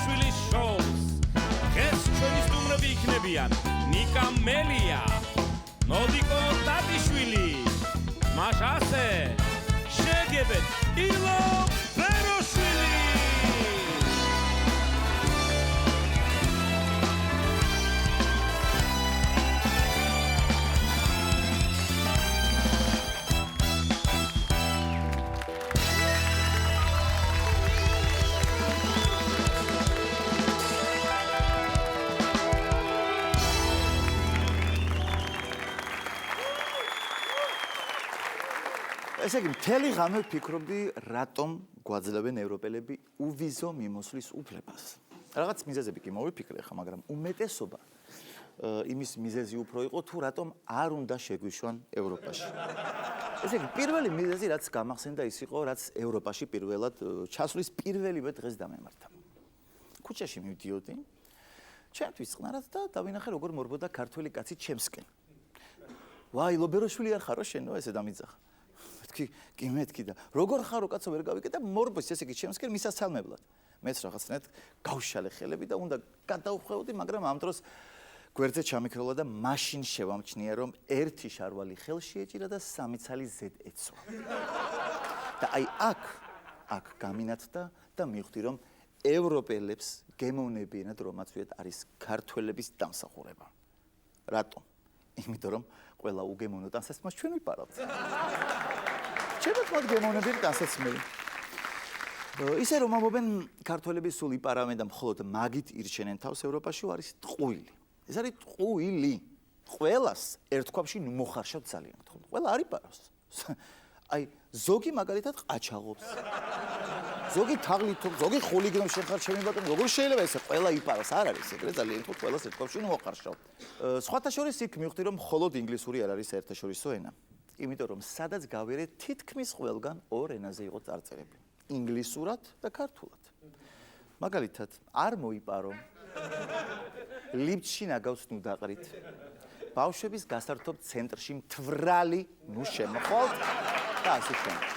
ბეროშვილის შოუს. დღეს ჩვენი სტუმრები იქნებიან ნიკა მელია, ნოდიკო ტატიშვილი, მაშასე შეგებეთ ილო ბეროშვილი. ესე იგი, მთელი ღამე ვფიქრობდი, რატომ გვაძლევენ ევროპელები უვიზო მიმოსვლის უფლებას. რაღაც მიზეზები კი მოვიფიქრე ხა, მაგრამ უმეტესობა იმის მიზეზი უფრო იყო, თუ რატომ არ უნდა შეგვიშვან ევროპაში. ესე იგი, პირველი მიზეზი, რაც გამახსენდა, ის იყო, რაც ევროპაში პირველად ჩასვლის პირველივე დღეს დამემართა. ქუჩაში მივდიოდი, ჩემთვის წყნარად და დავინახე, როგორ მორბოდა ქართველი კაცი ჩემსკენ. ვაი, ლობეროშვილი არ ხარო შენო, ესე დამიძახა. კი მეთქი და როგორ ხარო კაცო ვერ გავიკეთე და მორბოს ესე იგი ჩემსკენ მისასალმებლად. მეც რაღაცნაირად გავშალე ხელები და უნდა გადავხვეოდი, მაგრამ ამ დროს გვერდზე ჩამიქროლა და მაშინ შევამჩნია, რომ ერთი შარვალი ხელში ეჭირა და სამი ცალი ზედ ეცვა. და აი აქ გამინათდა და მივხვდი, რომ ევროპელებს გემოვნებიანად რომ აწვიეთ არის ქართველების დამსახურება. რატომ? იმიტომ რომ ყველა უგემოვნო ტანსაცმელს ჩვენ ვიპარავთ. ჩემთ გემოვნებიანი ტანსაცმელი. ისე რომ ამობენ ქართველები სულ იპარავენ და მხოლოდ მაგით ირჩენენ თავს ევროპაში, არის ტყუილი. ეს არის ტყუილი. ყველას ერთ ქვაბში მოხარშავთ ძალიან გთხოვთ. ყველა არ იპარავს. აი ზოგი მაგალითად ყაჩაღობს. ზოგი თაღლითობს, ზოგი ხულიგნობს შეხარ ჩემი ბატონო, როგორ შეიძლება ესე ყველა იპაროს? არ არის ეგრე ძალიან თქო, ყველას ერთ ქვაბში მოხარშავთ. სხვათა შორის იქ მივხვდი, რომ მხოლოდ ინგლისური არ არის საერთაშორისო ენა. იმიტომ რომ სადაც გავერე თითქმის ყველგან ორ ენაზე იყო წარწერები. ინგლისურად და ქართულად. მაგალითად, არ მოიპარო. ლიფტში ნაგავს ნუ დაყრით. ბავშვების გასართობ ცენტრში მთვრალი ნუ შემოხვალთ და ასე შემდეგ.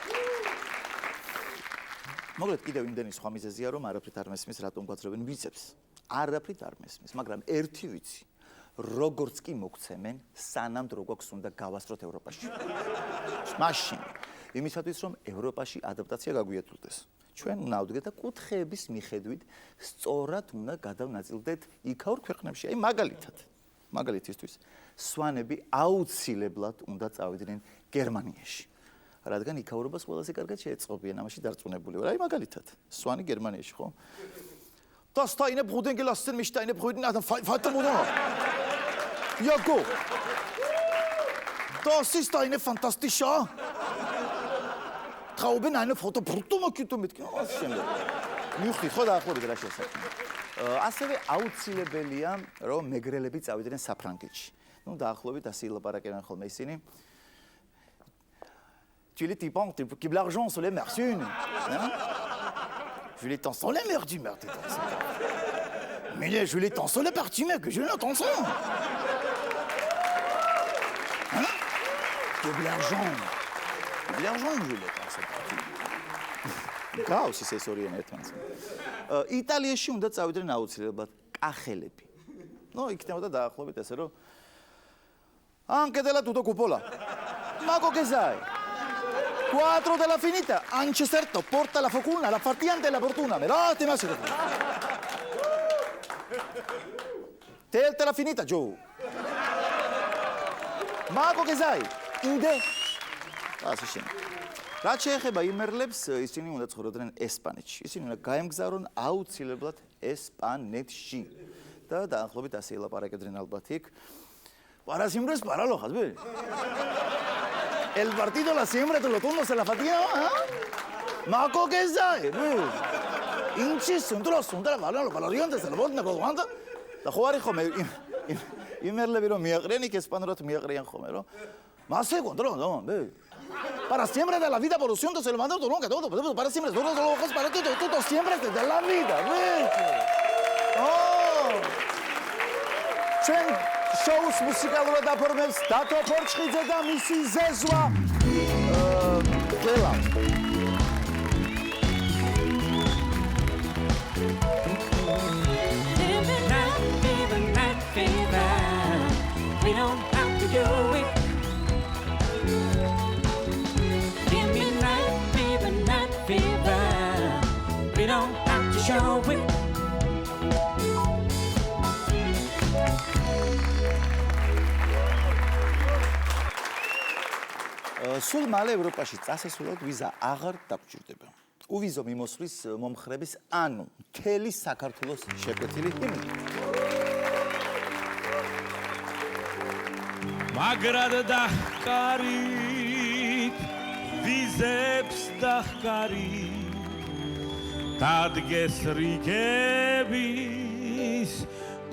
მოგლეთ კიდევ იმდენი სხვა მიზეზია, რომ არაფრით არ მესმის, რატომ გვაძლევენ ვიზებს. არაფრით არ მესმის, მაგრამ ერთი ვიცი. როგორც კი მოგცემენ, სანამ დრო გვაქვს უნდა გავასწროთ ევროპაში. მაშინ, იმისათვის რომ ევროპაში ადაპტაცია გაგვიათულდეს. ჩვენ უნდა ავდგეთ და კუთხეების მიხედვით სწორად უნდა გადავნაწილდეთ იქაურ ქვეყნებში. აი მაგალითისთვის, სვანები აუცილებლად უნდა წავიდნენ გერმანიაში. რადგან იქაურობას ყველაზე კარგად შეეწყობიან, ამაში დარწმუნებული ვარ. აი მაგალითად, სვანი გერმანიაში, ხო? Das da eine Brüder gelassen mich deine Brüder nach dem Vater Mutter. Ja go. Das ist eine fantastische Trauben eine Foto brutto makito mit. მივხვდი ხო და ახლა რა შესაძლოა. ასევე აუცილებელია რომ მეგრელები წავიდნენ საფრანგეთში. ნუ დაახლოებით ასე ილაპარაკებენ ხოლმე ისინი. Tu les types qui l'argent sur les mersunes. Je les tends sans les mers du mer. Mais je les tends sans les parties mais que je l'entends sans. Hein? De l'argent. De l'argent je les tends sans parties. Გაუსი სესორიან ერთმანეთს. იტალიაში უნდა წავიდნენ აუცილებლად კახელები. ნუ იქნებოდა დაახლოებით ესე რომ anche della tutto cupola. Mago che sai? 4 della finita, anche certo porta la fortuna, la partiante e la fortuna. Mirate ma se Telta la finita giù. Mago che sai? Inde. ასე შემდეგ. რაც შეეხება იმერლებს, ისინი უნდა ცხოვრობდნენ ესპანეთში. ისინი უნდა გაემგზავრონ აუცილებლად ესპანეთში. და დაახლოებით ასე ელაპარაკებდნენ ალბათ იქ. Para siempre es para los jazbe. El partido la siembra, tú lo turnos se la fatiga, ¿ah? Maco que sabe, Inchis, un trozo, un trozo, los valoriantes, el bot, ¿no cuánto? La jugar hijo me imerle vieron mi agreni que españolos mi agregan jomero. Más se controla, no, ve. Para siempre de la vida evolución se lo manda todo nunca todo, para siempre todos los ojos para todo siempre de la vida, ve. Oh. Chen shows მუსიკალურად აფორმებს დათო ფორჩხიძე და მისი ზეზვა ყველა don't have to do it. Give me night fever, night fever. We don't have to show it. სულ მალე ევროპაში წასასვლელად ვიზა აღარ დაგჭირდება. უვიზო მიმოსვლის მომხრების, ანუ მთელი საქართველოს შეკვეთილი ჰიმნი. მაგრად დაჰკარით, ვიზებს დაჰკარით, დადგეს რიგების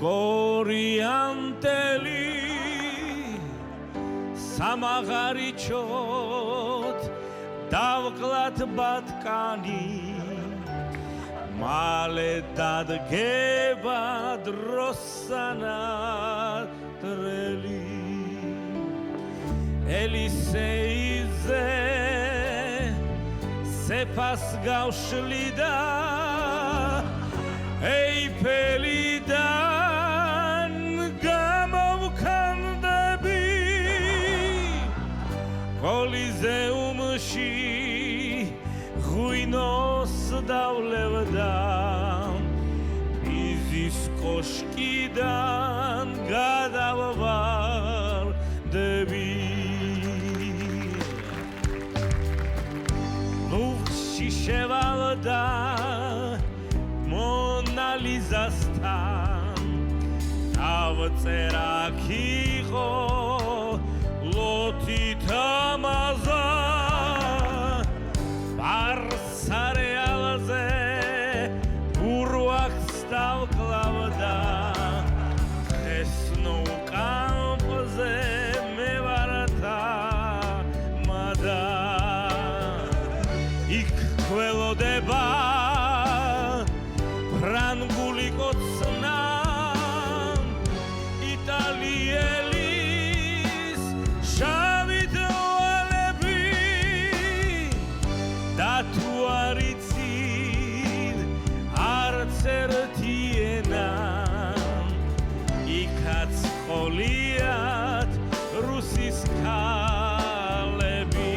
კორიანტელი. სამაღარიჩოთ დავკლათ ბატკანი მალე დადგება დროსანატრელი ელისეიზე სეფას გავშლიდა ეიფელიდან გამოვქანდები კოლიზეუმში ღვინოს დავლევდა პიზის კოშკიდან გადავვარდები ლუვრში შევალდა მონალიზასთან დავწერა ქიყო ლოთი თამაზა ბარსარეალზე ურვახს დავკლავდა ესნო კამპზე მე ვართა მადა იქ ქველოდება ფრანგული კოცნა იტალიელი შავით ვალები და თუ არ იცით არც ერთი ენა იქაც ყოლიათ რუსის ქალები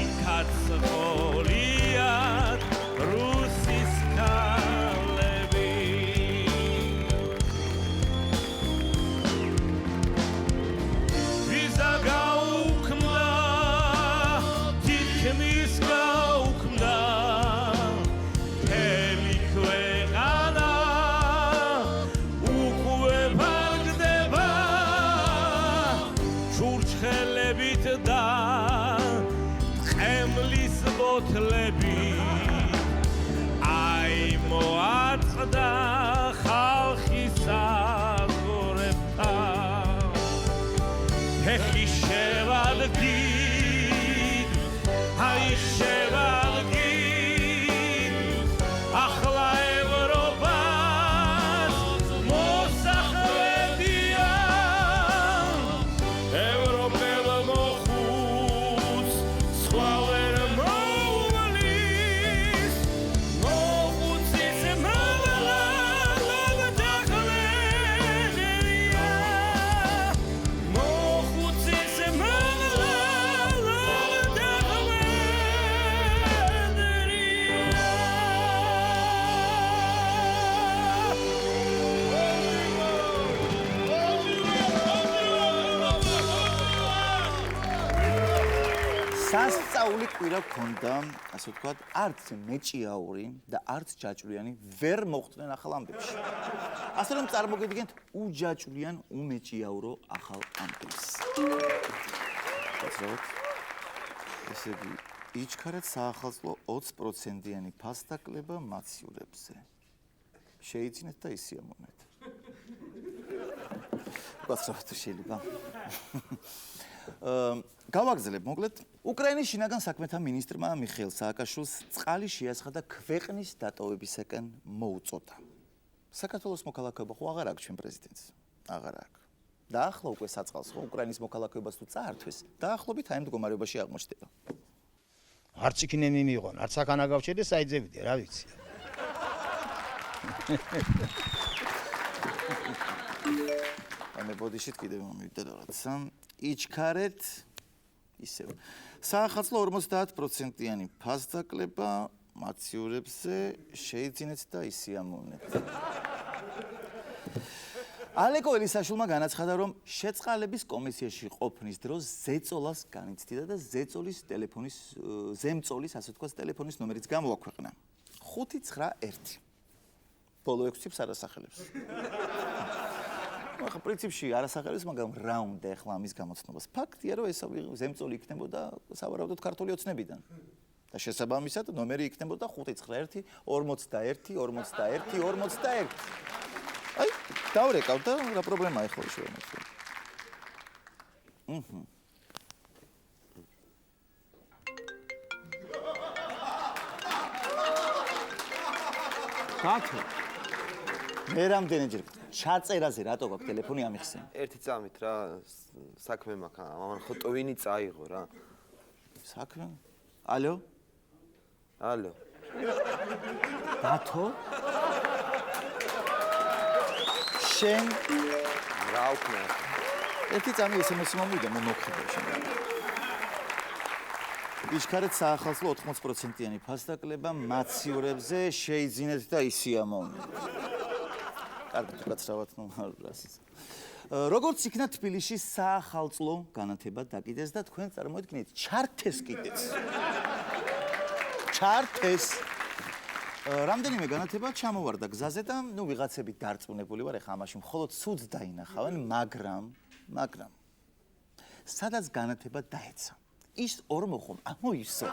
იქაც ყოლიათ რუსის ქალები ვიზა გაუქმდა თითქმის გაუქმდა მთელი ქვეყანა უკვე ვარგდება ჩურჩხელებით და ყემლის ბოთლები აი მოაწყდა ხალხის საზღვრებთან ეხი შევალგი აი შევალგი ახლა ევროპას მოსახლედია ევროპელ მოხუც სხვა ვერ მოვლის მოხუცის მოვლა ლოგდახლენია მოხუცის მოვლა სასწაული კვირა გქონდა, ასე ვთქვათ, არც მეჭიაური და არც ჯაჭვიანი ვერ მოხვდნენ ახალ ამბებში. ასე რომ წარმოგიდგენთ უჯაჭვიან უმეჭიაურო ახალ ამბებს. გასწავლოთ. ესე იგი, იჩქარეთ საახალწლო 20%-იანი ფასდაკლება მაცივრებზე. შეიცინეთ და ისიამოვნეთ. გასწავლოთ შეიძლება. გავაგზავნებ მოკლედ უკრაინის შინაგან საქმეთა მინისტრმა მიხეილ სააკაშვილს წყალი შეასხადა ქვეყნის დატოვებისაკენ მოუწოდა. საქართველოს მოქალაქეობა ხო აღარ აქვს ჩვენ პრეზიდენტს? აღარ აქვს. და ახლა უკვე საწყალს ხო უკრაინის მოქალაქეობას თუ წაართვეს, დაახლოებით აი ამ მდგომარეობაში აღმოჩნდება. არც იქნენი მიიღონ, არც აქანა გავჩერდეს, საიძებიდე, რა ვიცი. აი მე ბოდიშით კიდევ მომივიდა რაღაცა. იჩქარეთ ისევ. საახალწლო 50%-იანი ფასდაკლება მაციურებზე შეიძინეთ და ისიამოვნეთ. ალეკო ელისაშვილმა განაცხადა, რომ შეწყალების კომისიაში ყოფნის დროს ზეწოლას განიცდიდა და ზემწოლის, ასე ვთქვათ, ტელეფონის ნომერიც გამოაქვეყნა. 591. ბოლო 6 ციფრს არ ასახელებს. ახლა პრინციპში არ ასახელებს, მაგრამ რა უნდა ახლა ამის გამოცნობას? ფაქტია, რომ ეს ზემწოლი იქნებოდა სავარაუდოდ ქართული ოცნებიდან. და შესაბამისად ნომერი იქნებოდა 591 41 41 41. აი, დავრეკავ და რა პრობლემაა ახლა შევამოწმე. გაქო. მე რამდენჯერ ჩაწერაზე რატო გაქვს ტელეფონი ამიხსენ? ერთი წამით რა საქმე მაქვს, ამან ხოტოვინი წაიღო რა. საქმე? ალო? ალო. დათო? შენ რა უქნა? ერთი წამი SMS-ი მომივიდა, მე მოგხედავ შენ. იჩქარეთ საახალწლო 80%-იანი ფასდაკლება მაციურებზე შეიძინეთ და ისიამოვნეთ. კარგად გაცრავად ნომერს. როგორც იქნა თბილისში საახალწლო განათება დაკიდეს და თქვენ წარმოიდგინეთ, ჩართეს კიდეც. ჩართეს. რამდენიმე განათება ჩამოვარდა გზაზე და ვიღაცები დარწმუნებული ვარ, ეხა ამაში მხოლოდ ცუდს დაინახავენ, მაგრამ სადაც განათება დაეცა. ის ორმოხომ ამოისო.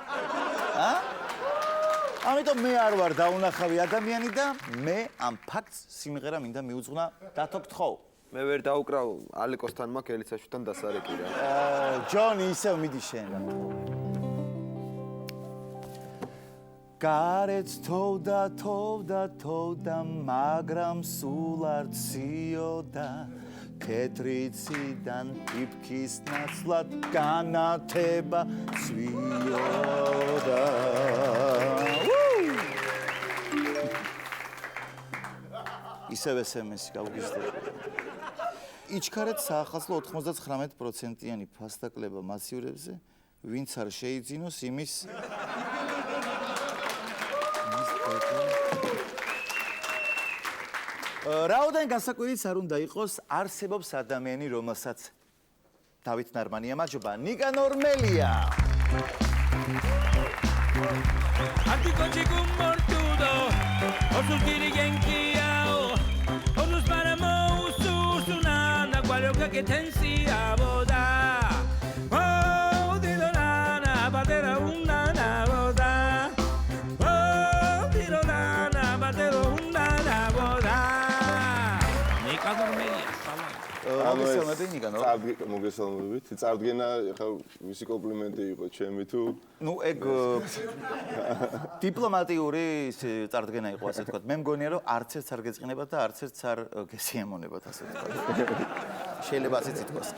ამიტომ მე არ ვარ დაუნახავი ადამიანი და მე ამ ფაქტს სიმღერა მინდა მიუძღვნა დათო გთხოვ. მე ვერ დაუკრავ ალეკოსთან მაქვს ელისაშვილთან დასარეკი რა. ჯონი ისევ მიდი შენ. გარეთ თოვდა, მაგრამ სულ არ ციოდა. თეთრიციდან ტიპქის ნაცვლად განათება ცვიოდა. ისევ SMS-ი გავგიზდები. იჩქარეთ საახალწლო 99%-იანი ფასდაკლება მაციურებზე, ვინც არ შეიძინოს იმის რაოდენ გასაკვირიც არ უნდა იყოს, არსებობს ადამიანი, რომელსაც დავით ნარმანია მაჯობა, ნიკანორ მელია. Antico chico mortudo, osus dirigenkiao, osus paramo ususuna, qualunque che tensi a boda. Oh, dilonana, batera una boda. Oh, dilonana, batera una boda. Nicanor Melia, მოგესალმები ნიკანორ. მოგესალმებით. წარდგენა ხა ვისი კომპლიმენტი იყო ჩემი თუ ნუ ეგ დიპლომატიური წარდგენა იყო, ასე ვთქვათ. მე მგონია, რომ არც ერთს არ გეწყინებათ და არც ერთს არ გესიამოვნებათ, ასე ვთქვათ. შეიძლება ასეც ითქვას.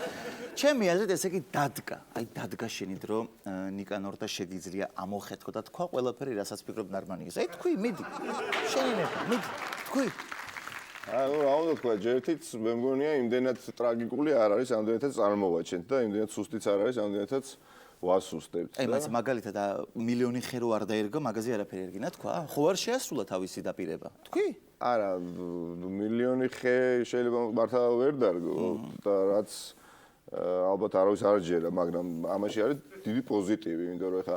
ჩემი აზრით ესე იგი დადგა. აი დადგა შენი დრო ნიკანორ და შეგიძლია ამოხეთქო და თქვა ყველაფერი, რასაც ფიქრობ ნარმანიას. აი თქვი, მიდი. შენინება, მიდი. თქვი. რა უნდა თქვა, ჯერთიც მე მგონია იმდენად ტრაგიკული არ არის, ამდენადაც წარმოვაჩენთ და იმდენად სუსტიც არ არის, ამდენადაც ვასუსტებთ. აი მას მაგალითად მილიონი ხე რო არ დაერგო, მაგაზე არაფერი ერგინა თქვა. ხო არ შეასრულა თავისი დაპირება. თქვი? არა, მილიონი ხე შეიძლება მართლა ვერ დარგო და რაც ალბათ არავის არ ჯერა, მაგრამ ამაში არის დიდი პოზიტივი, იმიტომ რომ ეხა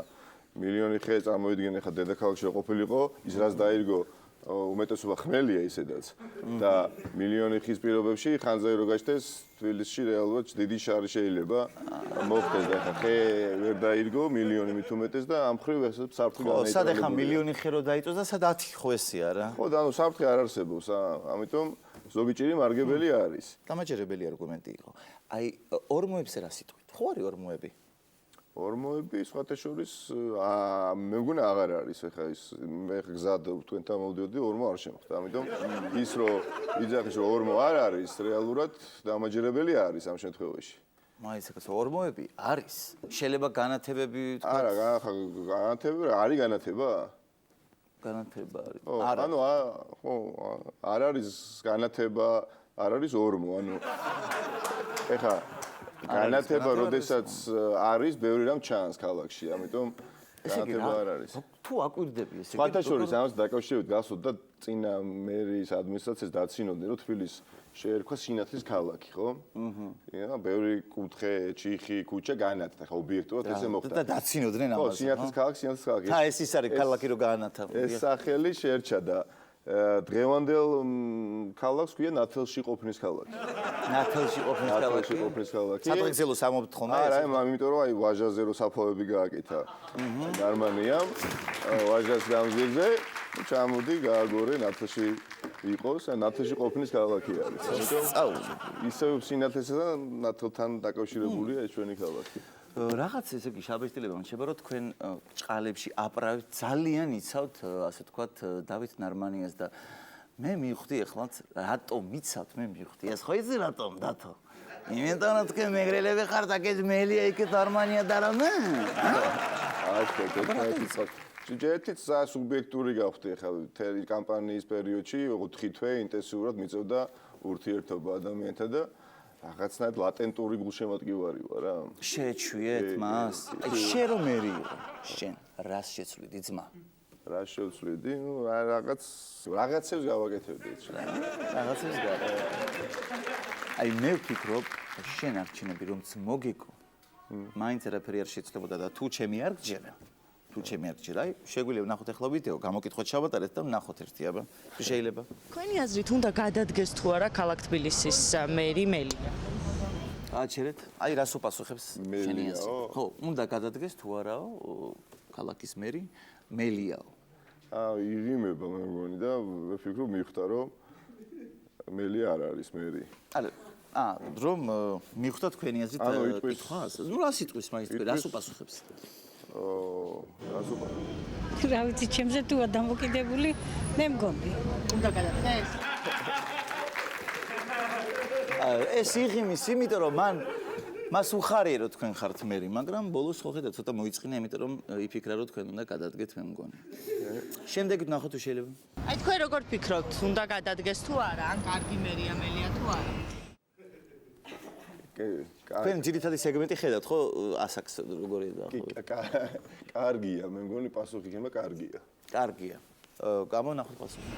მილიონი ხე წარმოიდგინე ხა დედაქალაქში ყოფილიყო, ის რაც დაირგო უმეტესობა ხმელია ისედაც და მილიონი ხის პირობებში ხანძარი რო გაჩნდეს თბილისში რეალურად დიდი შარი შეიძლება მოხდეს და ხე ვერ დაირგო მილიონი მით უმეტეს და ამ ხრივ ესეც საფრთხე განაიწევს. სად ეხა მილიონი ხე რო დაიწოს და სად 10 ხო ესეა რა. ხო და ანუ საფრთხე არ არსებობს, ამიტომ ზოგი ჭირი მარგებელი არის. დამაჯერებელი არგუმენტი იყო. აი ორმოებზე რა სიტყვით? ხო არის ორმოები? ორმოები სხვათა შორის მე მგონა აღარ არის ეხა ის მე გზად თქვენთან მოვდიოდი ორმო არ შემხდა ამიტომ ის რომ ვიძახის რომ ორმო არ არის რეალურად დამაჯერებელი არის ამ შემთხვევაში მაინც ეს ორმოები არის შეიძლება განათებები თქვა არა განათება არის განათება განათება არის არა ანუ ხო არ არის განათება არ არის 40, ანუ ეხა განათება როდესაც არის, ბევრი რამ ჩანს ქალაქში, ამიტომ განათება არ არის. თუ აკვირდები ესე იგი სხვათა შორის ამას დაკავშირებით გასვოთ და წინა მერის ადმინისტრაციას დაცინოდნენ, რომ თბილისს შეერქვა სინათლის ქალაქი, ხო? აჰა. ბევრი კუთხე, ჩიხი, ქუჩა განათდა, ხო, ობიექტურად ესე მოხდა. და დაცინოდნენ ხო, ამაზე. სინათლის ქალაქი. ეს ის არის ქალაქი რო გაანათა. ეს სახელი შეერჩა და დღევანდელ ქალაქს ქვია ნათელში ყოფნის ქალაქი. ნათელში ყოფნის ქალაქი. სადღეგრძელოს ამობთ ხოლმე ეს? არა, იმიტომ რომ აი ვაჟაზე რო საფოვები გააკეთა გერმანიამ, ვაჟას გამზირზე, ჩამოდი გააგორე ნათელში იყოს, ნათელში ყოფნის ქალაქი არის. ამიტომ ისევ სინათლესა და ნათელთან დაკავშირებულია ეს ჩვენი ქალაქი. რაღაც ესე იგი შაბეშტილებამ შეება რომ თქვენ ჭყალებში აპრავით ძალიან იცავთ ასე თქვათ დავით ნარმანიას და მე მივხვდი ეხლაც რატომ იცავთ მე მივხვდი ეს ხო იცი რატომ დათო იმიტომ რომ თქვენ მეგრელები ხართ აქეთ მელია იქეთ ნარმანია და რა მე ჯერჯერობით სუბიექტური გავხდი ხა თერი კამპანიის პერიოდში 4 თვე ინტენსიურად მიწევდა ურთიერთობა ადამიანთან და რაღაცნაირად ლატენტური გულშემატკივარი ვარ რა. შეჩვიეთ მას. აი შენ რომ მერიო. შენ რას შეცვლიდი ძმა? რას შევცვლიდი? ნუ რაღაცებს გავაკეთებდი ეს. რაღაცებს გავა. აი მე ვფიქრობ, შენ არჩენები რომ მოგეკო. მაინც არაფერი არ შეცვლებოდა და თუ ჩემი არ გჯერა. თუ ჩემი არ გჯერა, აი შეგვიძლია ვნახოთ ახლა ვიდეო, გამოკითხვათ შევატარეთ და ვნახოთ ერთი აბა. შეიძლება. თქვენი აზრით უნდა გადადგეს თუ არა ქალაქ თბილისის მერი მელია? აჩერეთ. აი რას უპასუხებს შენი აზრი? ხო, უნდა გადადგეს თუ არაო ქალაქის მერი მელიაო. იღიმება მე მგონი და ვფიქრობ მიხვდა რომ მელი არ არის მერი. რომ მიხვდა თქვენი აზრით კითხვას? ნუ რას იტყვის მაინც თქვენ რას უპასუხებს? რა ვიცი, ჩემზე თუ დამოკიდებული მე მგონი. უნდა გადადგეს? ეს იღიმის, იმიტომ რომ მას უხარია რომ თქვენ ხართ მერი, მაგრამ ბოლოს ხო ხედავთ ცოტა მოიწყინა, იმიტომ რომ იფიქრა რომ თქვენ უნდა გადადგეთ მე მგონი. შემდეგ ვნახოთ თუ შეიძლება. აი თქვენ როგორ ფიქრობთ, უნდა გადადგეს თუ არა, ან კარგი მერია მელია თუ არა? თქვენ ძირითადი სეგმენტი ხედავთ ხო ასაკს როგორია და კარგია, მე მგონი პასუხი იქნება კარგია. კარგია. გამონახოთ პასუხი.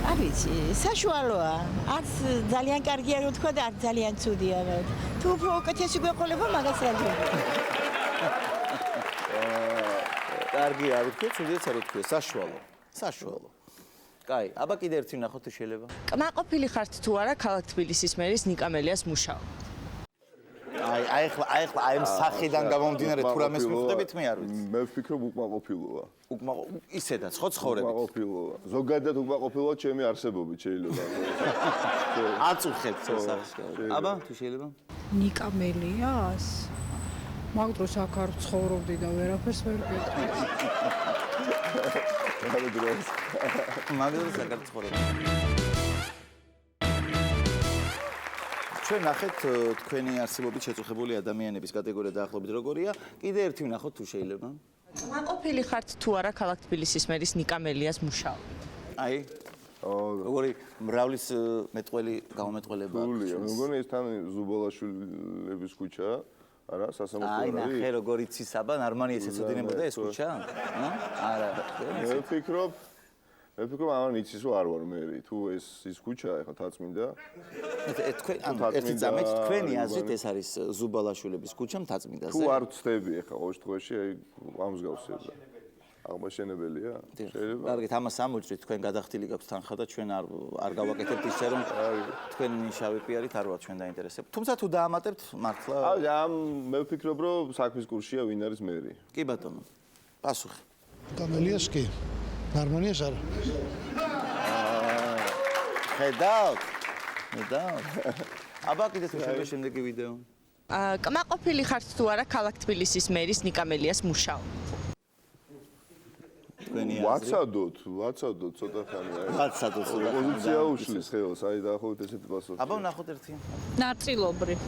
არ ვიცი, საშუალოა. არც ძალიან კარგია რო თქვა და არც ძალიან ცუდია რა. თუ უფრო უკეთესი გვეყოლება, მაგას რა გქონდა. კარგია, არ ვთქვი, ცუდიაც არ ვთქვი, საშუალო. კაი, აბა კიდე ერთი ვნახოთ თუ შეიძლება. კმაყოფილი ხართ თუ არა ქალაქ თბილისის მერის ნიკა მელიას მუშაობით? აი ახლა აი მსახიდან გამომდინარე თუ რამეს მიხვდებით მე არ ვიცი. მე ვფიქრობ უკმაყოფილოა. ისედაც ხო ცხოვრებით. უკმაყოფილოა. ზოგადად უკმაყოფილოა ჩემი არსებობით შეიძლება. აწუხეთ სახში. აბა თუ შეიძლება. ნიკა მელიას? მაგ დროს აქ არ ცხოვრობდი და ვერაფერს ვერ გეტყვი. მაგ დროს აქ არ ცხოვრობდი. ჩვენ ნახეთ თქვენი არსებობით შეწუხებული ადამიანების კატეგორია დაახლოებით როგორია. კიდე ერთი ვნახოთ თუ შეიძლება. კმაყოფილი ხართ თუ არა ქალაქ თბილისის მერის ნიკა მელიას მუშაობით? აი როგორი მრავლის მეტყველი გამომეტყველება აქვს. გულია, მე მგონი ეს თან ზუბალაშვილების ქუჩა, არა, სასამართლო აი ნახე როგორ იცის აბა ნარმანიას ეცოდინებოდა ეს ქუჩა? არა. მე ვფიქრობ ამან იცის რომ არ ვარ მერი, თუ ის ქუჩა ეხლა თაწმინდა. თქვენ ერთი წამით თქვენი აზრით ეს არის ზუბალაშვილების ქუჩა მთაწმინდაზე? თუ არ ვწდები ეხლა ყოველ შემთხვევაში აი ამსგავსება. აღმაშენებელია? შეიძლება. კარგით, ამას ამოჭრით, თქვენ გადახდილი გაქვთ თანხა და ჩვენ არ გავაკეთებთ ისე რომ თქვენ შავი პიარით არ ვარ ჩვენ დაინტერესებთ. თუმცა თუ დაამატებთ მართლა მე ვფიქრობ რომ საქმის კურსია ვინ არის მერი. კი ბატონო. პასუხი. კამელიას კი. ნარმანიას არა. ხედავთ. აბა კიდე თუ შეიძლება შემდეგი ვიდეო. კმაყოფილი ხართ თუ არა ქალაქ თბილისის მერის ნიკა მელიას მუშაობით? ვაცადოთ ცოტა ხანი. ვაცადოთ. პოზიცია უშლის ხელს, აი დაახლოებით ესეთი პასუხი. აბა ვნახოთ ერთი. ნაწილობრივ.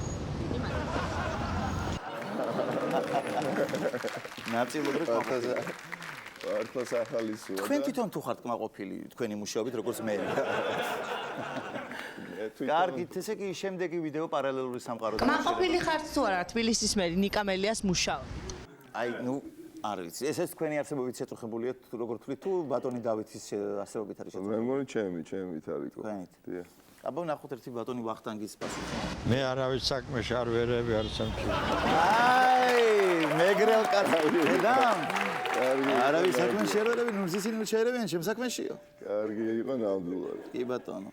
ნაწილობრივ კმაყოფილი. ახლა სახალისოა. თქვენ თვითონ თუ ხართ კმაყოფილი თქვენი მუშაობით როგორც მე? კარგით, ესე იგი შემდეგი ვიდეო პარალელური სამყაროდან. კმაყოფილი ხართ თუ არა თბილისის მერი ნიკა მელიას მუშაობა? აი, ნუ არ ვიცი, ეს თქვენი არსებობით შეწუხებულია როგორ თქვით თუ ბატონი დავითის არსებობით არის შეწუხებული? მე მგონი ჩემით არის თქო. თქვენით. დიახ. აბა ნახოთ ერთი ბატონი ვახტანგის პასუხი. მე არავის საქმეში არ ვერები არ სამჩი. აი, მეგრელ კაცი. დამ. არავის საქმეში არ ვერები, ნუ ისინი შეერებიან ჩემ საქმეშიო. კარგი იყო ნამდვილად. კი ბატონო.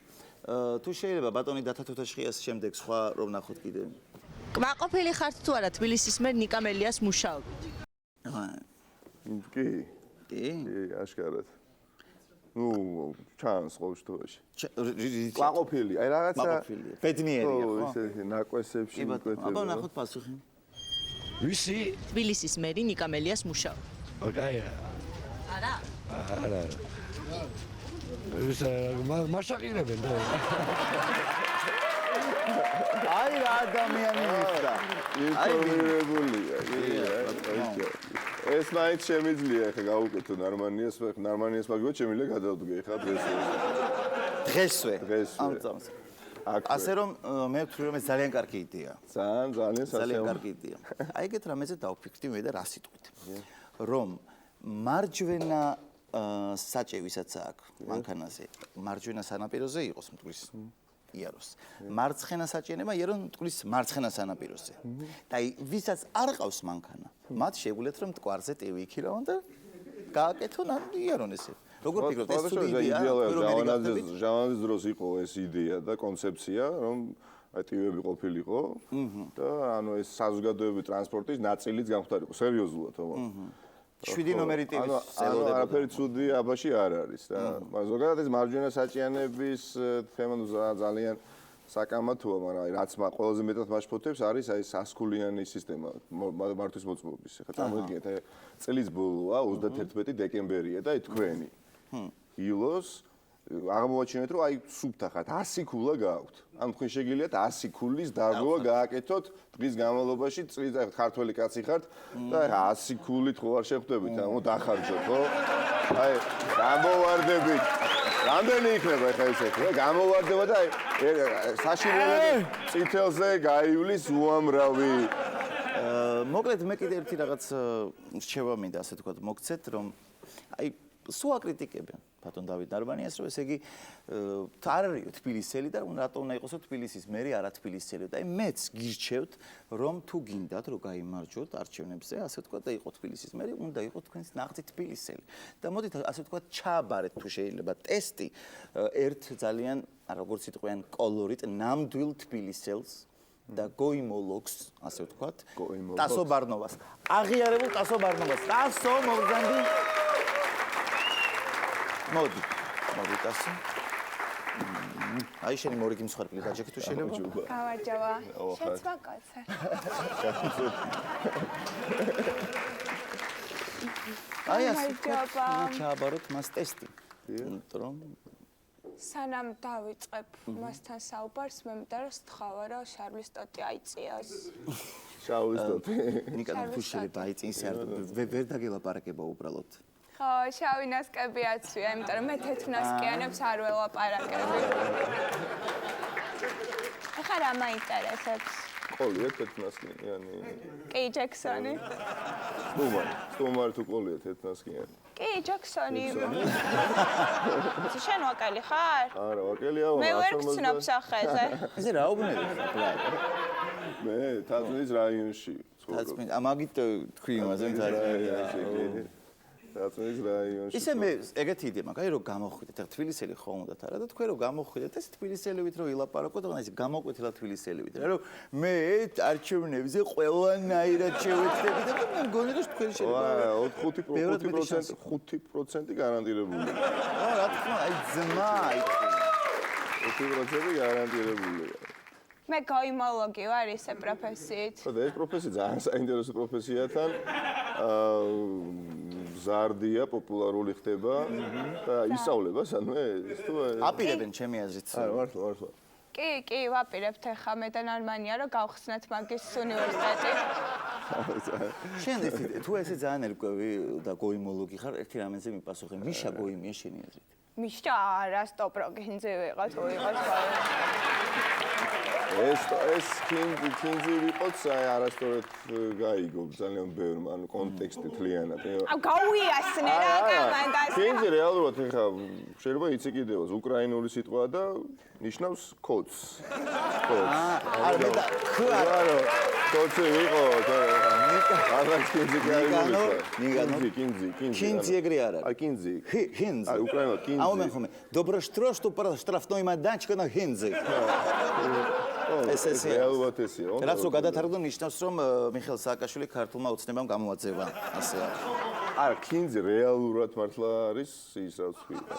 თუ შეიძლება ბატონი დათათუთაშხიას შემდეგ სხვა რომ ნახოთ კიდე. კმაყოფილი ხართ თუ არა თბილისის მერ ნიკა მელიას მუშაობით? კი. კი? კი, აშკარად. ნუ ჩანს ყოველ შემთხვევაში. რითი? ყვაყოფილი, აი რაღაცა კმაყოფილია. ბედნიერია, ხო? ისეთი ნაკვესებში მკვეთრება. აბა ნახოთ პასუხი. ვისი? თბილისის მერი ნიკა მელიას მუშაობა. ოკეი. არა? არა. ის მასაკირებენ და აი რა ადამიანი მისდა. ინფორმირებულია. ეს მაინც შემიძლია ხა გაუკეთო ნორმანიას მაგიო შემიძლია გადავდგე ხა დღესვე. ამ წამს. ასე რომ მე ვთვლი რომ ეს ძალიან კარგი იდეა. ძალიან კარგი იდეა. აი ეგეთ რამეზე დავფიქრდი მე და რა სიტყვით. რომ მარჯვენა საჭევისაც აქვს მანქანაზე. მარჯვენა სანაპიროზე იყოს მტკვრის იაროს. მარცხენა საჭიანება იაროს მტკვრის მარცხენა სანაპიროზე. და აი ვისაც არ ყავს მანქანა, მათ შეგვიძლიათ რომ მტკვარზე ტევიქირავონ და გააკეთონ ან იარონ ესე. როგორ ფიქრობთ ეს ცუდი იდეაა? ჟავანდის დროს იყო ეს იდეა და კონცეფცია, რომ აი ტივები ყოფილიყო და ანუ ეს საზოგადოებრივი ტრანსპორტის ნაწილიც გამختارიყო სერიოზულად, ხო? 7 ნომერი ტივის სელოდება. არაფერი ცუდი აბაში არ არის და ზოგადად ეს მარჯვენა საჭიანების თემა ძალიან საკამათოა, მაგრამ აი რაც ყველაზე მეტად მაშფოთებს არის აი სასქულიანი სისტემა მართვის მოწმობის. ხა წარმოგიდგენთ აი წლის ბოლოა 31 დეკემბერია და აი თქვენი ილოს აღმოაჩინეთ რომ აი სუფთა ხართ 100 ქულა გააქვთ. ან თქვენ შეგიძლიათ 100 ქულის დარგვა გააკეთოთ დღის განმავლობაში წლის ქართველი კაცი ხართ და 100 ქულით ხო არ შეხვდებით ანუ დახარჯოთ ხო? აი გამოვარდებით. რამდენი იქნება ხა ესეთი? გამოვარდება და აი საშინელები წითელზე გაივლის უამრავი. მოკლედ მე კიდე ერთი რაღაც რჩევა მინდა ასე თქვა მოგცეთ რომ აი სულ აკრიტიკებენ ბატონ დავით ნარბანიას რომ ესე იგი არ არისო თბილისელი და რატომ უნდა იყოსო თბილისის მერი არა თბილისელი და აი მეც გირჩევთ რომ თუ გინდათ რომ გაიმარჯვოთ არჩევნებზე ასე თქვა და იყო თბილისის მერი უნდა იყოს თქვენს ნაღდი თბილისელი და მოდით ასე თქვა ჩააბარეთ თუ შეიძლება ტესტი ერთ ძალიან როგორც იტყვიან კოლორიტ ნამდვილ თბილისელს და გოიმოლოგს ასე ვთქვათ ტასო ბარნოვას აღიარებულ ტასო ბარნოვას ტასო მოგზანდი მოდი ტასო აი შენი მორიგი მსხვერპლი დაჯექი თუ შეიძლება გავარჯავა შეცვა კაცი აი ასე ჩააბაროთ მას ტესტი რომ სანამ დავიწყებ მასთან საუბარს მე მინდა რომ სთხოვა რომ შარლის ტოტი აიწიოს შარლის ტოტი ნიკა თუ შეიძლება აიწინს ვერ დაგელაპარაკება უბრალოდ ხო შავი ნასკები აცვია იმიტომ რომ მე თეთრნასკიანებს არ ველაპარაკები ეხლა რა მაინტერესებს ყოლია თეთრნასკიანი კი ჯექსონი სტუმარი თუ ყოლია თეთრნასკიანი კი ჯექსონი შენ ვაკელი ხარ არა ვაკელია მე ვერ გცნობ სახეზე ესე რა უბნები მე თაცმის რაიონში თაცმის ამაგით თქვი იმაზე თაცმის თაცმის რაიონში ისე მე ეგეთი იდეა მაქვს აი რომ გამოხვიდეთ ახლა თბილისელი ხო უნდათ არა და თქვენ რომ გამოხვიდეთ ეს თბილისელივით რომ ილაპარაკოთ და ეს გამოკვეთილა თბილისელივით რა რომ მე არჩევნებზე ყველანაირად შევეცდები და მე მგონი რომ თქვენ შეიძლება 5% გარანტირებული რა თქმა აი ძმა 5% გარანტირებული მე გოიმოლოგი ვარ ისე პროფესიით და ეს პროფესია ძალიან საინტერესო პროფესიაა თან ზარდია პოპულარული ხდება და ისწავლება სანუ ეს თუ აპირებენ ჩემი აზრით არა მართლა კი ვაპირებთ ახლა მე და ნორმანია რომ გავხსნათ მაგის უნივერსიტეტი შენ თუ ესე ძალიან ერკვევი და გოიმოლოგი ხარ ერთი რამენზე მიპასუხე მიშა გოიმია შენი აზრით მიშა არა სტოპ როკინძი ვიყო თუ იყოს ეს კინძი ვიყოც არასწორად გაიგო ძალიან ბევრმა ანუ კონტექსტი თლიანად გაუიასნე რა გამანდას კინძი რეალურად ეხა შეიძლება იცი კიდევაც უკრაინული სიტყვაა და ნიშნავს კოდს არა და ხარო კოდს ვიყო არა კინძი ეგრე არა კინძი აი უკრაინულად კინძი აუ მე ხომ добро что штрафной майданчик на хинзи ეს რეალურად ესეა რაც რო გადათარგმნო ნიშნავს რომ მიხეილ სააკაშვილი ქართულმა ოცნებამ გამოაძევა ასე არა კინძი რეალურად მართლა არის ის რაც ვიყო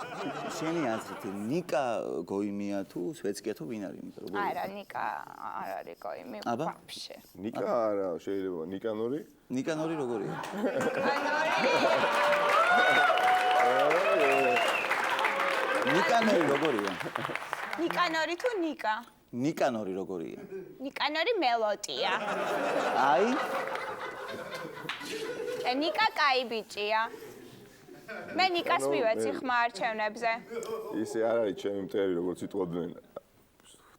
შენი აზრით ნიკა გოიმია თუ სვეცკია თუ ვინ არის იმიტომ რომ არა ნიკა არ არის გოიმი ვაფშე ნიკა არა შეიძლება ნიკანორი როგორია ნიკანორი როგორია ნიკანორი თუ ნიკა ნიკანორი როგორია ნიკანორი მელოტია აი ნიკა კაი ბიჭია მე ნიკას მივეცი ხმა არჩევნებზე ისე არ არის ჩემი მტერი როგორც იტყოდნენ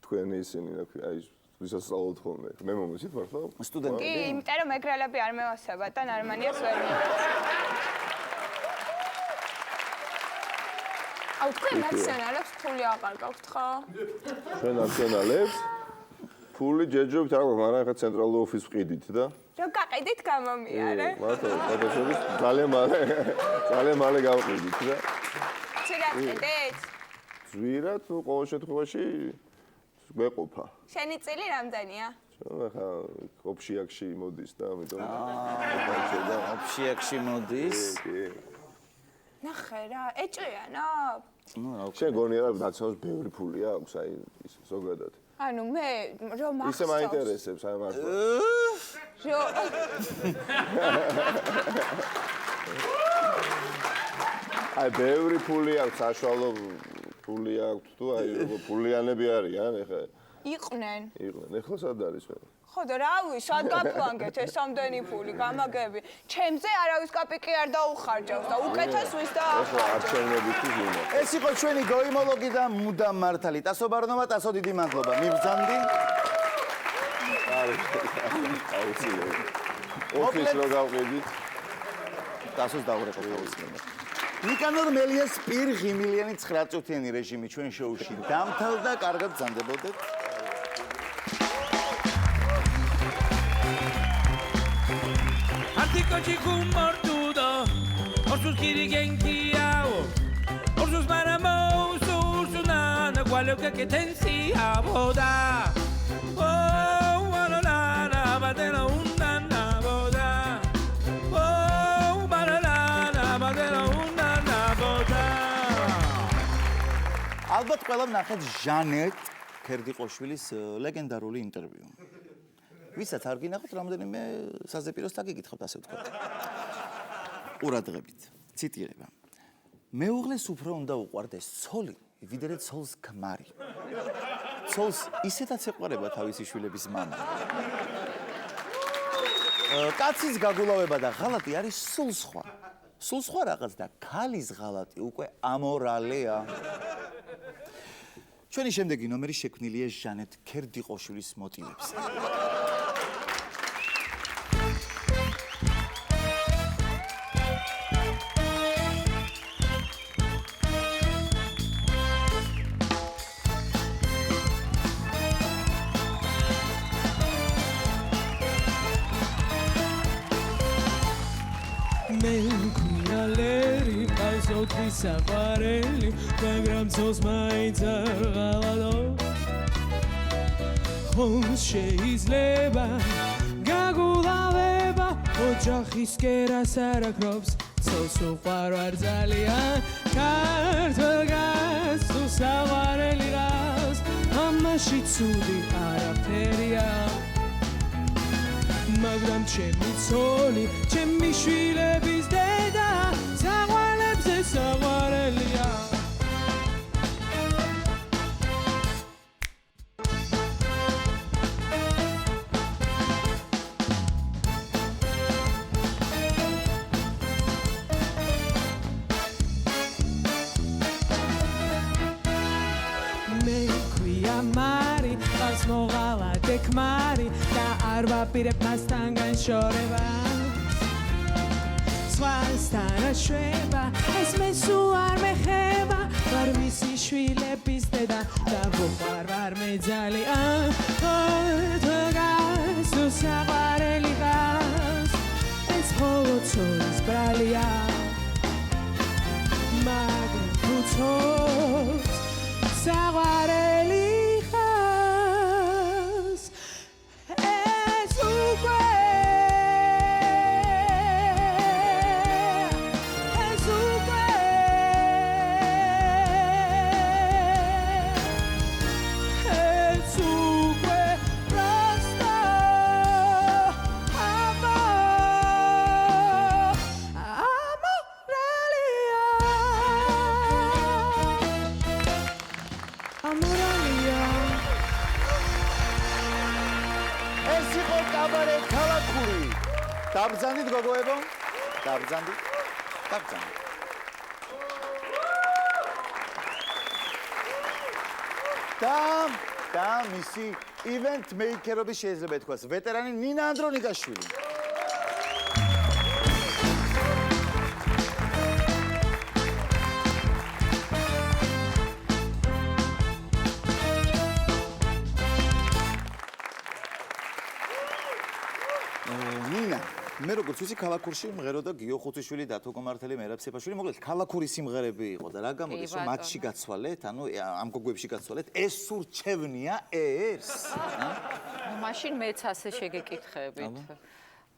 თქვენი ისინი რა ქვია აი ვისასწავლოთ ხოლმე მე მომეცით მართლა სტუდენტები კი იმიტომ რომ ეგრელები არ მევასება და ნარმანიას ვერ მივეცი აუ თქვენ ნაციონალებს ფული აღარ გაქვთ ხო? ჩვენ ნაციონალებს ფული ჯერჯერობით არ გვაქვს, მაგრამ ახლა ცენტრალურ ოფისს ვყიდით და რომ გაყიდით გამომიარე. მართლა, გადაშოვის ძალიან მალე გავყიდით და ცირა ყიდით? ზვირად, ну, ყოველ შემთხვევაში გვეყოფა. შენი წილი რამდენია? ახლა ოფშიაკში მოდის და ამიტომ ოფშიაკში მოდის. ნახე რა, ეჭვიანობ? შენ გონია რა ნაციონალს ბევრი ფული აქვს, აი ის ზოგადად. ანუ მე რომ მახსოვს. ისე მაინტერესებს აი მართლა. აი ბევრი ფული აქვს, საშუალო ფული აქვს თუ აი ფულიანები არიან ეხა. იყვნენ. ეხლა სად არის მე? ხო და რავი, სად გაფლანგეთ ეს ამდენი ფული, გამაგები. ჩემზე არავის კაპიკი არ დაუხარჯავს და უკეთეს ვის და ეხლა არჩევნები თუ ვინა. ეს იყო ჩვენი გოიმოლოგი და მუდამ მართალი. ტასო ბარნოვა, ტასო დიდი მადლობა. მიბრძანდი. აუცილებლად. ოფისს რო გავყიდით, ტასოს დაურეკოთ აუცილებლად. ნიკანორ მელიას პირ ღიმილიანი 9 წუთიანი რეჟიმი ჩვენ შოუში დამთავრდა, კარგად ბრძანდებოდეთ. Articoci con mortudo, orsus kirigenkiao, orsus maramo, susunana, qualunque che tensi a boda. Oh, banana, badena unana boda. Oh, banana, badena unana boda. ალბათ ყველამ ნახეთ ჟანეტ ქერდიყოშვილის ლეგენდარული ინტერვიუ. ვისაც არ გინახოთ, რამდენიმე საზეპიროს დაგიკითხავთ, ასე ვთქვათ. ყურადღებით, ციტირება. მეუღლეს უფრო უნდა უყვარდეს ცოლი, ვიდრე ცოლს ქმარი. ცოლს ისედაც ეყვარება თავისი შვილების მამა. კაცის გაგულავება და ღალატი არის სულ სხვა. სულ სხვა რაღაც და ქალის ღალატი უკვე ამორალია. ჩვენი შემდეგი ნომერი შექმნილია ჟანეტ ქერდიყოშვილის მოტივებზე. საყვარელი მაგრამ ცოლს მაინც არ ღალატო ხომ შეიძლება გაგულავება ოჯახის კერას არ აკრობს ცოლს უყვარვარ ძალიან ქართულ გას თუ საყვარელი რას ამაში ცუდი არაფერია მაგრამ ჩემი ცოლი ჩემი შვილების დედა საყვარელია არ ვაპირებ მასთან განშორება სხვასთან აშვება ეს მე სულ არ მეხება ვარ მისი შვილების დედა და ვარ მე ძალიან თოგას თუ საყვარელი გავს ეს მხოლოდ ცოლის ბრალია მაგრამ თუ ცოლს საყვარელი ხავს ეს უკვე დაბრძანდით გოგოებო დაბრძანდით და მისი ივენთ მეიკერობის შეიძლება ითქვას ვეტერანი ნინა ანდრონიკაშვილი მე როგორც ვიცი ქალაქურში მღეროდა გიო ხუციშვილი, დათო კომართელი, მერაბ სეფაშვილი, მოკლედ ქალაქური სიმღერები იყო და რა გამოდის რომ მათში გაცვალეთ, ანუ ამ გოგოებში გაცვალეთ, ეს სურჩევნია ერს. მაშინ მეც ასე შეგეკითხებით.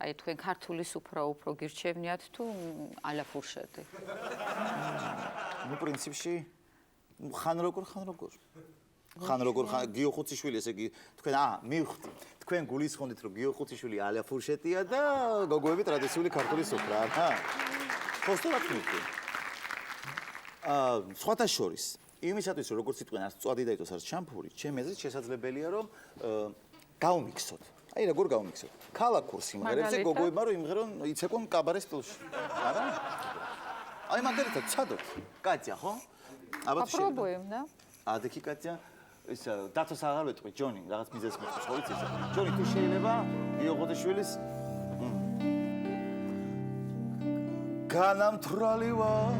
აი თქვენ ქართულის უფრო გირჩევნიათ თუ ალაფურშეტი? ნუ პრინციპში ხან როგორ გიო ხუციშვილი ესე იგი თქვენ მივხვდი თქვენ გულისხმობთ რომ გიო ხუციშვილი ალა ფურშეტია და გოგოები ტრადიციული ქართული სუფრა რა ხოსტovat მივხვდი სხვათა შორის იმისათვის რომ როგორც თქვენ არც წვადი დაიწოს არც შამპური ჩემი აზრით შესაძლებელია რომ გავმიქსოთ აი როგორ გავმიქსოთ ქალაქურ სიმღერებზე გოგოებმა რომ იმღერონ იცეკვონ კაბარე სტილში არა აი მაგალითად ცადოთ კატია ხო აბა აპრობუემ და ადექი კატია ის დათოს აღარ ვეტყვი ჯონი რაღაც მიზეზს მოხდეს ხო იცი ჯონი თუ შეიძლება გიო ხუციშვილის განამთრალი ვარ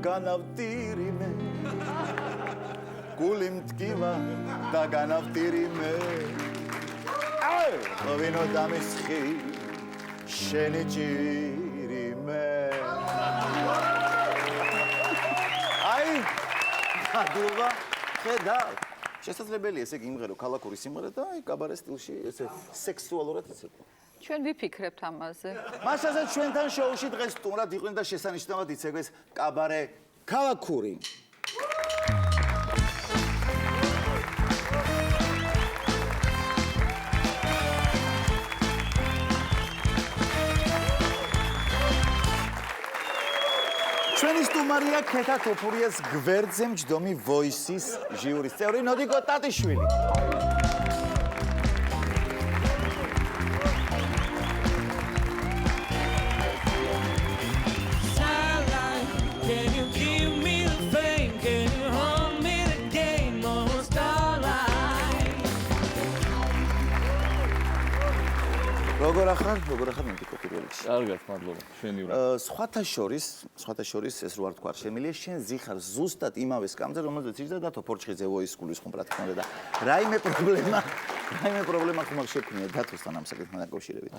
განავტირი მე გული მტკივა და განავტირი მე ვინო დამისხი შენი ჭირი მე აი დადუვა ხედა შესაძლებელია ესე იგი იმღერო ქალაქური სიმღერა და აი კაბარე სტილში ესე სექსუალურად იცეკვო ჩვენ ვიფიქრებთ ამაზე მასაზე ჩვენთან შოუში დღეს სტუმრად იყვნენ და შესანიშნავად იცეკვეს კაბარე ქალაქური ჩვენი სტუმარია ქეთა თოფურიას გვერდზე მჯდომი ვოისის ჟიურის წევრი ნოდიკო ტატიშვილი. როგორ ახარ ნოდიკო პირველ რიგში? კარგად, მადლობა. შენი რა. სხვათა შორის ეს რო არ თქვა, შემიძლია შენ ზიხარ ზუსტად იმავე სკამზე, რომელზეც იჯდა დათო ფორჩხიძე ვოის სკულის ხომ რა თქმა უნდა და რაიმე პრობლემა ხომ არ შექმნია დათოსთან ამ საკითხთან დაკავშირებით.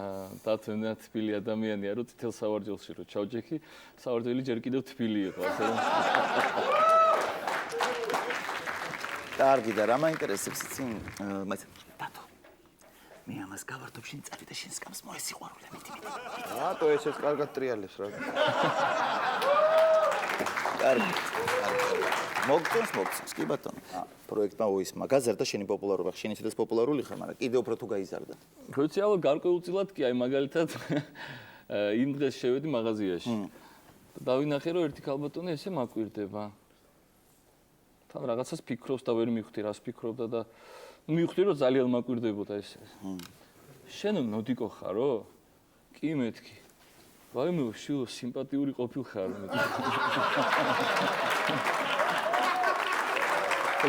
დათო და თბილი ადამიანია, რომ თითელ სავარჯელში რო ჩავჯექი, სავარჯელი ჯერ კიდევ თბილი იყო, ასე რომ კარგი და რა მაინტერესებს იცი? დათო მე ამას გავარდობ შენ წავი და შენ სკამს მოესიყვარულე მეტი. რატო ესეც კარგად ტრიალებს რა? კარგი. მოგწონს, კი ბატონო. პროექტმა უისმა გაზარდა შენი პოპულარობა, შენ ისედაც პოპულარული ხარ, მაგრამ კიდევ უფრო თუ გაიზარდა. როცა ალბა გარკვეულწილად კი, აი მაგალითად იმ დღეს შევედი მაღაზიაში. დავინახე რომ ერთი ქალბატონი ესე მაკვირდება. თან რაღაცას ფიქრობს და ვერ მივხვდი რას ფიქრობდა და მივხვდი რომ ძალიან მაკვირდებოდა ეს. შენ ნოდიკო ხარო? კი მეთქი. ვაიმე შილო სიმპათიური ყოფილხარ მე.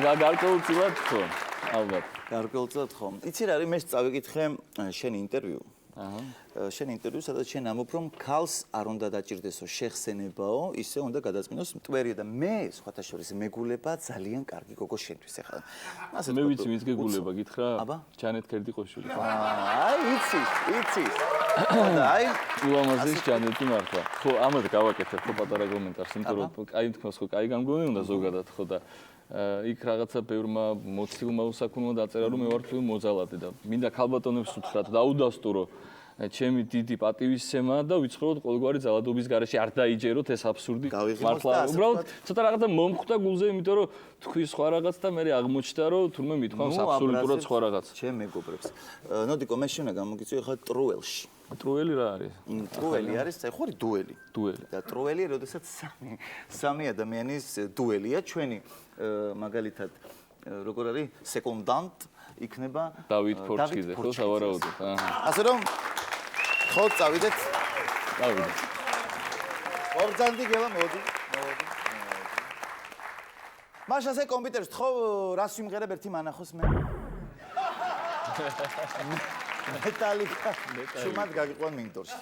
გარკვეულწილად ხო. ალბათ. გარკვეულწილად ხო. იცი რა არის, მე წავიკითხე შენი ინტერვიუ. შენ ინტერვიუ, სადაც შენ ამბობ, რომ ქალს არ უნდა დაჭირდესო შეხსენებაო, ისე უნდა გადაწმინოს მტვერია და მე სხვათა შორის მეგულება ძალიან კარგი გოგო შენთვის ახლა. მე ვიცი მის გეგულება, გითხრა? ჯანეთ კერდიყოშვილი. აი, იცი. აი, ულამაზეს ჯანეთი მართლა. ხო, ამათ გავაკეთებ ხო პატარა კომენტარს, იმიტომ რომ აი თქოს ხო, კაი გამგონი უნდა ზოგადად ხო და იქ რაღაცა ბევრმა მოცილმა უსაქმოა დაწერა რომ მე ვარ თვითონ მოძალადე და მინდა ქალბატონებს უთხრათ დაუდასტურო ჩემი დიდი პატივისცემა და ვიცხოვოთ ყოველგვარი ძალადობის გარეშე არ დაიჯეროთ ეს აბსურდი მართლა უბრალოდ ცოტა რაღაცა მომხვდა გულზე იმიტომ რომ თქვი სხვა რაღაც და მე აღმოჩნდა რომ თურმე მithქვამს აბსოლუტურად სხვა რაღაც ჩემ მეგობრებს ნოდიკო მე შენ გამოგიწვი ხა ტრუელში ტრუელი რა არის? ტრუელი არის, ხორი დუელი. დუელი. და ტრუელი, როდესაც სამი ადამიანის დუელია, ჩვენი მაგალითად როგორ არის სეკუნდანტ იქნება დავით ფორჩკიძე, ხო, სავარაუდოდ. ასე რომ ხო წავიდეთ. წავიდეთ. ორჯანდი გელა მოდი. მაშასე კომპიუტერს ხო რას ვიმღერებ ერთი მანახოს მე. მეტალიკა შუმად გაგიყვან მინდორში.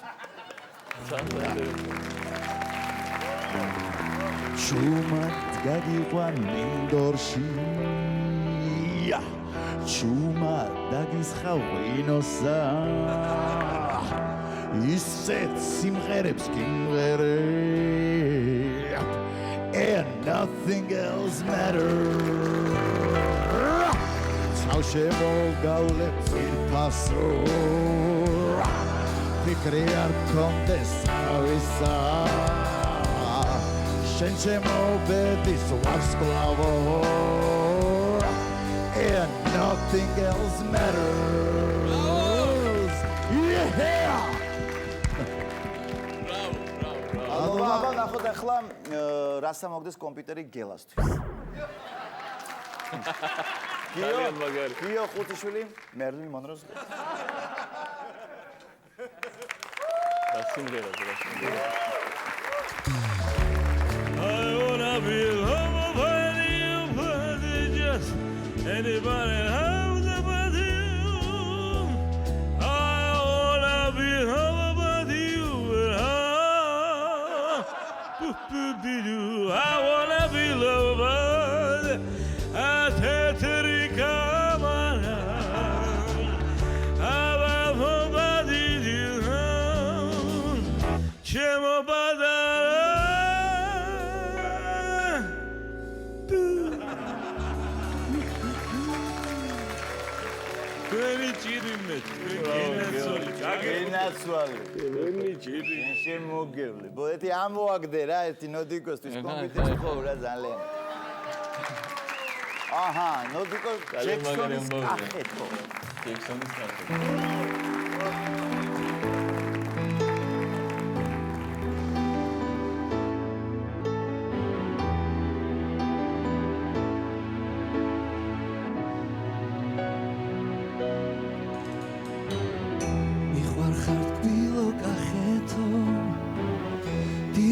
შუმად გაგიყვან მინდორში. შუმად დაგისხავ ვინოსა. ისეთ სიმღერებს გიმღერებ. And nothing else matters. შემოგავლებს ვირფასო ფიქრი არ კონდეს ავისა შენ შემობედის ვარსკვლავო and nothing else matters yeah აბა ნახოთ ახლა რასა მოგდეს კომპიუტერი გელასთვის ძალიან მაგარი. გიო ხუთიშვილი, მერლინ მონროს. და სიმღერა. I wanna be home when you put it just anybody have the body. I wanna be home but you I wanna be loved at შენ მოგევლე. ბოეთი ამოაგდე რა ერთი ნოდიკოსთვის კომპიუტერი ხო რა ძალიან. აჰა, ნოდიკო ჯექსონის ახეთო. ჯექსონის ახეთო.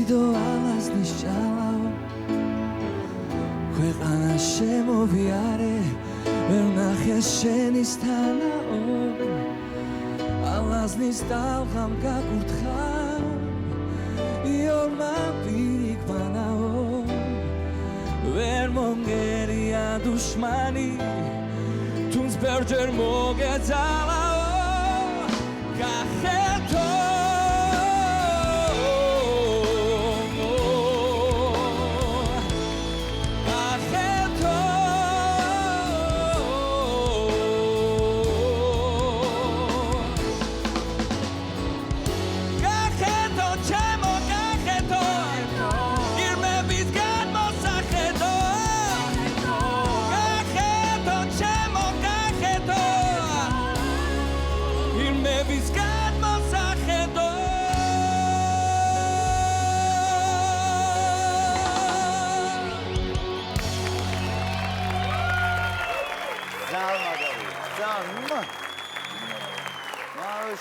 დიდო ალაზნის ჭალავ ქვეყანა შემოვიარე ვერ ნახე შენის თანაო ალაზნის ტალღამ გაკურთხავ იორმა პირიგვანაო ვერ მომგერია დუშმანი თუნს ბევრჯერ მოგეძალაო გახეთო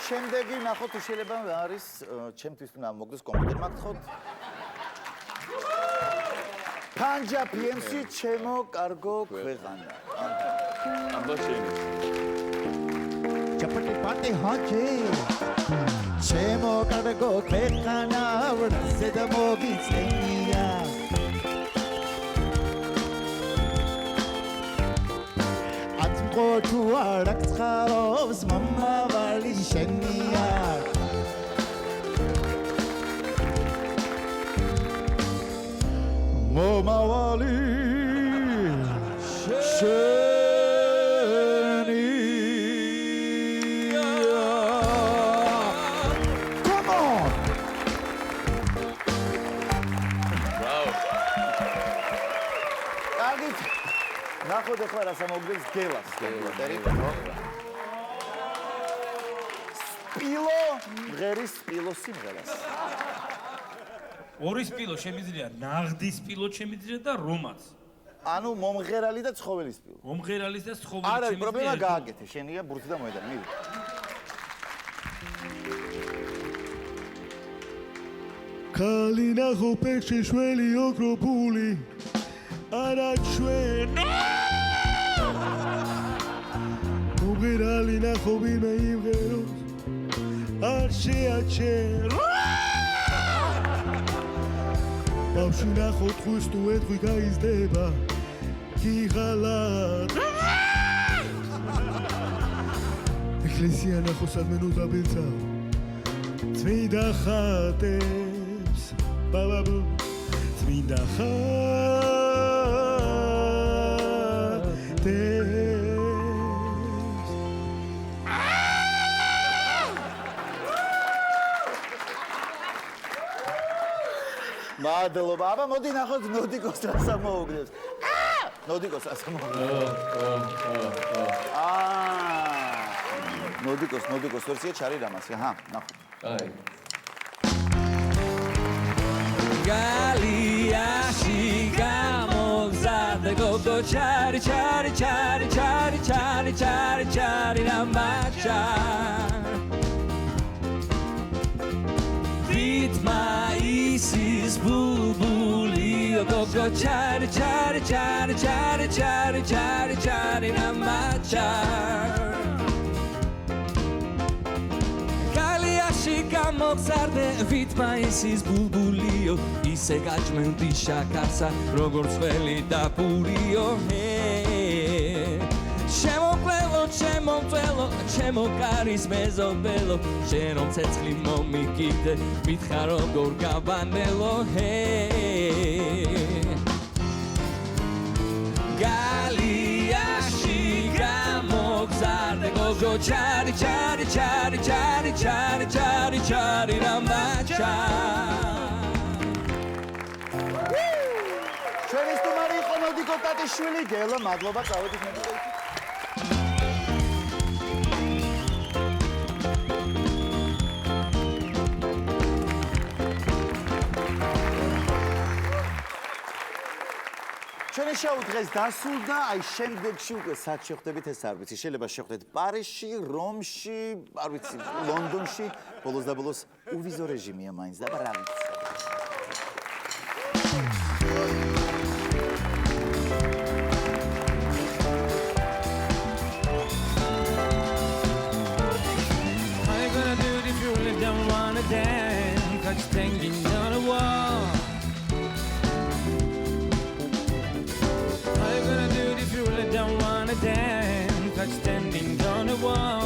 შემდეგი ნახოთ თუ შეიძლება არის ჩემთვის უნდა მოგდეს კომპიუტერი მაგთხოთ Punjab PMC ჩემო კარგო ქვეყანა აბა შენი. ჩაპატი პატი ჰაჯი ჩემო კარგო ქვეყანა ვრასედა მოგიწენია აწმყო თუ არ აღცხარობს მამავალი შენია მომავალი ნახოთ ახლა რა სამოგდეს გელას კომპიუტერი ხო? სპილო ღერის სპილო სიმღერას. ორი სპილო შემიძლია, ნაღდის სპილო შემიძლია და რომაც. ანუ მომღერალი და ცხოველის სპილო. მომღერალის და ცხოველის არა, შემიძლია. პრობლემა გააკეთე, შენია ბურთი და მოედანი, მიდი. ქალი ნახო პექში შველი ოქროპული არა ჩვენ მომღერალი ნახო ვინმე იმღეროს არ შეაჩერო ბავშვი ნახო თხვის თუ ეთქვი გაიზრდება გიღალად ეკლესია ნახო სადმენო დაბეცაო წმინდა ხატებს ბაბაბუ წმინდა მადლობა. აბა მოდი ნახოთ ნოდიკოს რა სამოუგდებს. ნოდიკოს რა სამოუგდებს. ნოდიკოს ვერსია ჩარი რამასი. აჰა, ნახოთ. აი. გალიაში გამოგზარდა გოგო ჩარი ჩარი ჩარი ჩარი ჩარი ჩარი ჩარი რამაჩა Maísis bulbuli gogo chari chari chari chari chari chari chari namacha Kaliashi გამოგზარდე ვით მაისის ბულბულიო ისე გაჭმენდი შაქარსა როგორც ველი და პურიო შემოკლელო ჩემო კარის მეზობელო შენო ცეცხლი მომიკიდე მითხა როგორ გავანელო გალიაში გამოგზარდე გოგო ჩარი ჩარი ჩარი ჩარი ჩარი ჩარი ჩარი რამაჩა ჩვენი სტუმარი იყო ნოდიკო ტატიშვილი გელა მადლობა წავედით ნოდიკო ჩვენი შოუ დღეს დასრულდა, აი შემდეგში უკვე სად შეხვდებით ეს არ ვიცი, შეიძლება შეხვდეთ პარიზში, რომში, არ ვიცი, ლონდონში, ბოლოს და ბოლოს უვიზო რეჟიმია მაინც და რა ვიცი. What you gonna do if you really don't wanna dance? Got you hanging on the wall. What you gonna do if you really don't wanna dance? Got you standing on the wall.